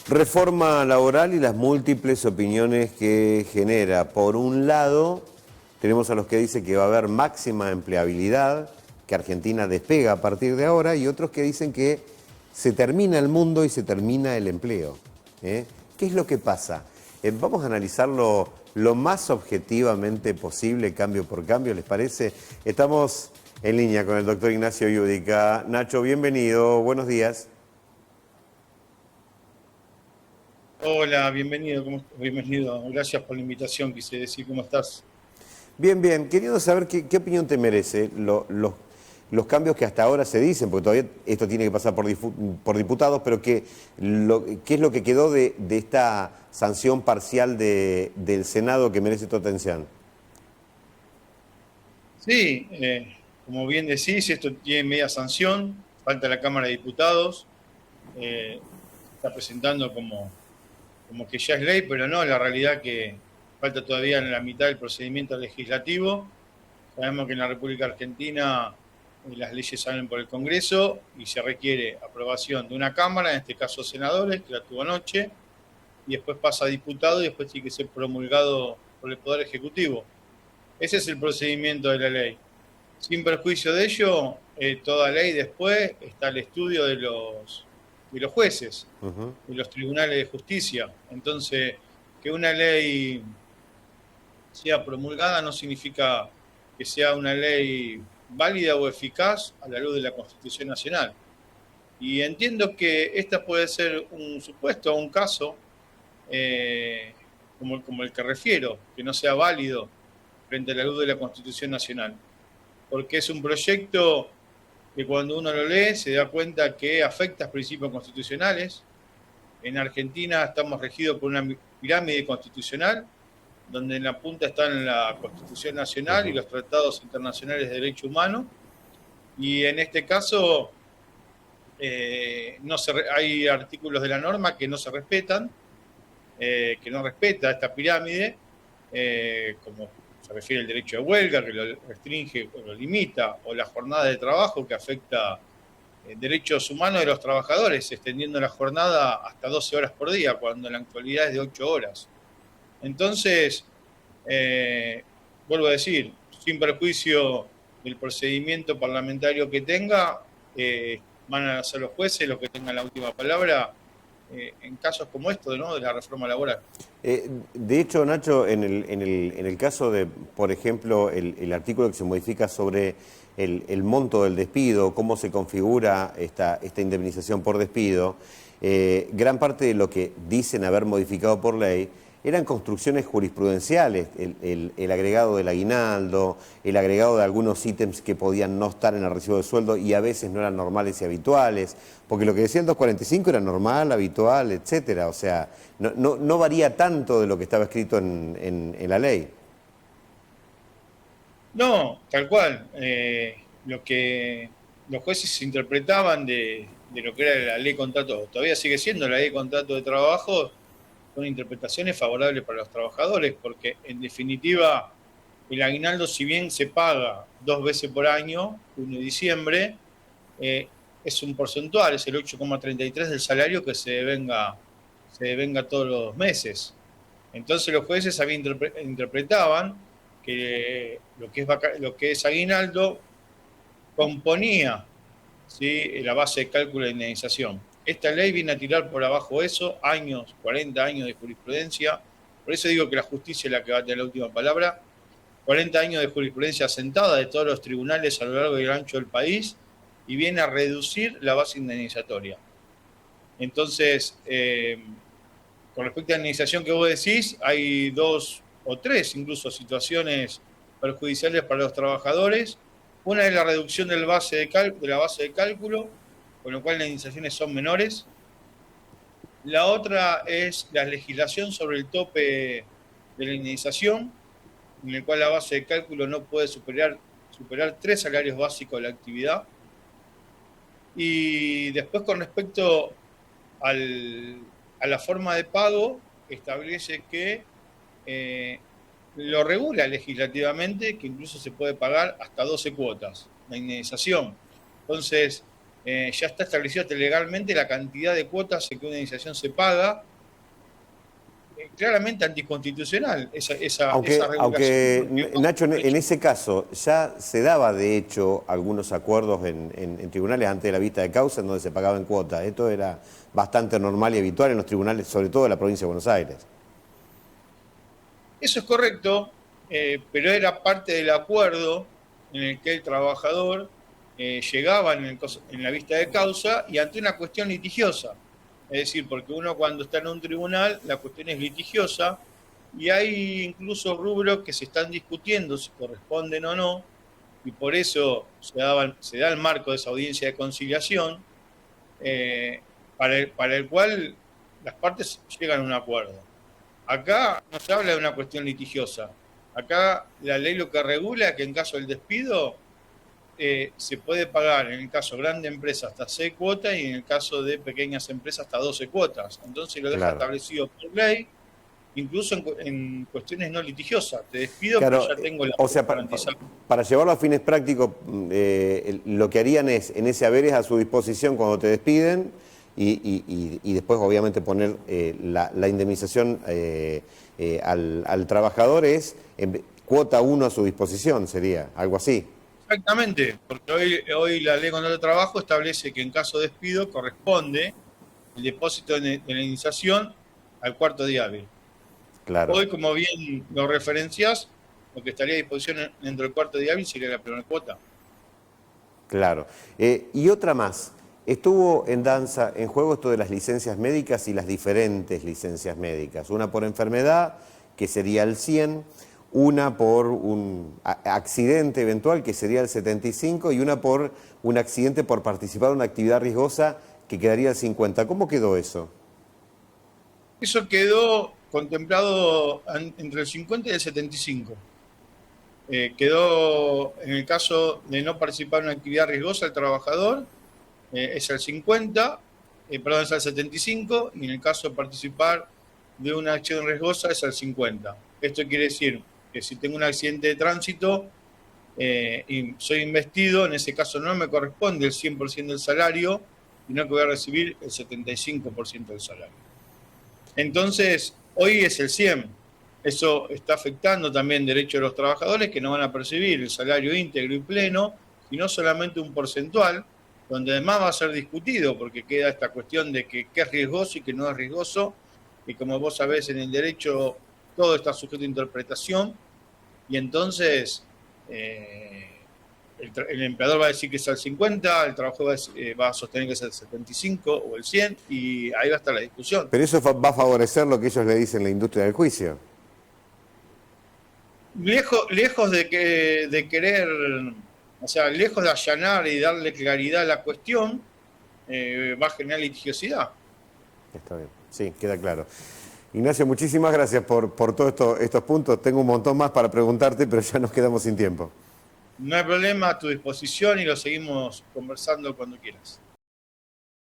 Reforma laboral y las múltiples opiniones que genera. Por un lado, tenemos a los que dicen que va a haber máxima empleabilidad, que Argentina despega a partir de ahora, y otros que dicen que se termina el mundo y se termina el empleo. ¿Qué es lo que pasa? Vamos a analizarlo lo más objetivamente posible, cambio por cambio, ¿les parece? Estamos en línea con el doctor Ignacio Yudica. Nacho, bienvenido, buenos días. Hola, bienvenido, bienvenido. Gracias por la invitación, quise decir, ¿cómo estás? Bien, bien. Queriendo saber qué opinión te merece los cambios que hasta ahora se dicen, porque todavía esto tiene que pasar por diputados, pero ¿qué es lo que quedó de esta sanción parcial del Senado que merece tu atención? Sí, como bien decís, esto tiene media sanción, falta la Cámara de Diputados, se está presentando como que ya es ley, pero no, la realidad que falta todavía en la mitad del procedimiento legislativo. Sabemos que en la República Argentina las leyes salen por el Congreso y se requiere aprobación de una Cámara, en este caso senadores, que la tuvo anoche, y después pasa a diputado y después tiene que ser promulgado por el Poder Ejecutivo. Ese es el procedimiento de la ley. Sin perjuicio de ello, toda ley después está al estudio de los jueces, de los tribunales de justicia. Entonces, que una ley sea promulgada no significa que sea una ley válida o eficaz a la luz de la Constitución Nacional. Y entiendo que esta puede ser un supuesto o un caso como el que refiero, que no sea válido frente a la luz de la Constitución Nacional. Porque es un proyecto que cuando uno lo lee se da cuenta que afecta principios constitucionales. En Argentina estamos regidos por una pirámide constitucional, donde en la punta están la Constitución Nacional y los tratados internacionales de derechos humanos. Y en este caso hay artículos de la norma que no se respetan, que no respeta esta pirámide, como se refiere al derecho de huelga, que lo restringe o lo limita, o la jornada de trabajo, que afecta derechos humanos de los trabajadores, extendiendo la jornada hasta 12 horas por día, cuando en la actualidad es de 8 horas. Entonces, vuelvo a decir, sin perjuicio del procedimiento parlamentario que tenga, van a ser los jueces los que tengan la última palabra en casos como estos, ¿no?, de la reforma laboral. De hecho, Nacho, en el caso de, por ejemplo, el artículo que se modifica sobre el monto del despido, cómo se configura esta indemnización por despido, gran parte de lo que dicen haber modificado por ley eran construcciones jurisprudenciales, el agregado del aguinaldo, el agregado de algunos ítems que podían no estar en el recibo de sueldo y a veces no eran normales y habituales, porque lo que decía el 245 era normal, habitual, etcétera. O sea, no varía tanto de lo que estaba escrito en la ley. No, tal cual. Lo que los jueces interpretaban de lo que era la ley de contrato, todavía sigue siendo la ley de contrato de trabajo, son interpretaciones favorables para los trabajadores, porque en definitiva el aguinaldo, si bien se paga 2 veces por año, junio y diciembre, es un porcentual, es el 8,33 del salario que se devenga todos los meses. Entonces los jueces interpretaban que lo que es aguinaldo componía, ¿sí?, la base de cálculo de indemnización. Esta ley viene a tirar por abajo eso, 40 años de jurisprudencia. Por eso digo que la justicia es la que va a tener la última palabra. 40 años de jurisprudencia asentada de todos los tribunales a lo largo y ancho del país, y viene a reducir la base indemnizatoria. Entonces, con respecto a la indemnización que vos decís, hay 2 o 3 incluso situaciones perjudiciales para los trabajadores. Una es la reducción de la base de cálculo, con lo cual las indemnizaciones son menores. La otra es la legislación sobre el tope de la indemnización, en el cual la base de cálculo no puede superar 3 salarios básicos de la actividad. Y después, con respecto a la forma de pago, establece que lo regula legislativamente, que incluso se puede pagar hasta 12 cuotas la indemnización. Entonces, ya está establecido legalmente la cantidad de cuotas que una indemnización se paga, claramente anticonstitucional esa Aunque regulación. Nacho, en ese caso ya se daba de hecho algunos acuerdos en tribunales antes de la vista de causa en donde se pagaban cuotas. Esto era bastante normal y habitual en los tribunales, sobre todo de la provincia de Buenos Aires. Eso es correcto, pero era parte del acuerdo en el que el trabajador llegaba en la vista de causa y ante una cuestión litigiosa. Es decir, porque uno cuando está en un tribunal, la cuestión es litigiosa y hay incluso rubros que se están discutiendo si corresponden o no, y por eso se da el marco de esa audiencia de conciliación, para el cual las partes llegan a un acuerdo. Acá no se habla de una cuestión litigiosa. Acá la ley lo que regula es que en caso del despido se puede pagar en el caso de grandes empresas hasta 6 cuotas y en el caso de pequeñas empresas hasta 12 cuotas. Entonces lo deja establecido por ley, incluso en cuestiones no litigiosas. Te despido, claro, pero ya tengo la garantizada. Para llevarlo a fines prácticos, lo que harían es, en ese haber es a su disposición cuando te despiden y después obviamente poner la indemnización al trabajador es cuota 1 a su disposición, sería algo así. Exactamente, porque hoy la ley de contrato de trabajo establece que en caso de despido corresponde el depósito de la indemnización al cuarto día hábil. Claro. Hoy, como bien lo referencias, lo que estaría a disposición dentro del cuarto día hábil sería la primera cuota. Claro. Y otra más, estuvo en danza, en juego esto de las licencias médicas y las diferentes licencias médicas. Una por enfermedad, que sería el 100, una por un accidente eventual, que sería el 75, y una por un accidente por participar en una actividad riesgosa, que quedaría el 50. ¿Cómo quedó eso? Eso quedó contemplado entre el 50 y el 75. Quedó, en el caso de no participar en una actividad riesgosa, el trabajador es el 50, perdón, es el 75, y en el caso de participar de una acción riesgosa es el 50. Esto quiere decir que si tengo un accidente de tránsito y soy investido, en ese caso no me corresponde el 100% del salario, sino que voy a recibir el 75% del salario. Entonces, hoy es el 100. Eso está afectando también derechos de los trabajadores que no van a percibir el salario íntegro y pleno, sino solamente un porcentual, donde además va a ser discutido, porque queda esta cuestión de que qué es riesgoso y qué no es riesgoso, y como vos sabés, en el derecho todo está sujeto a interpretación, y entonces el empleador va a decir que es el 50, el trabajador va a sostener que es el 75 o el 100, y ahí va a estar la discusión. Pero eso va a favorecer lo que ellos le dicen la industria del juicio. Lejos de querer, o sea, lejos de allanar y darle claridad a la cuestión, va a generar litigiosidad. Está bien, sí, queda claro. Ignacio, muchísimas gracias por todos estos puntos. Tengo un montón más para preguntarte, pero ya nos quedamos sin tiempo. No hay problema, a tu disposición y lo seguimos conversando cuando quieras.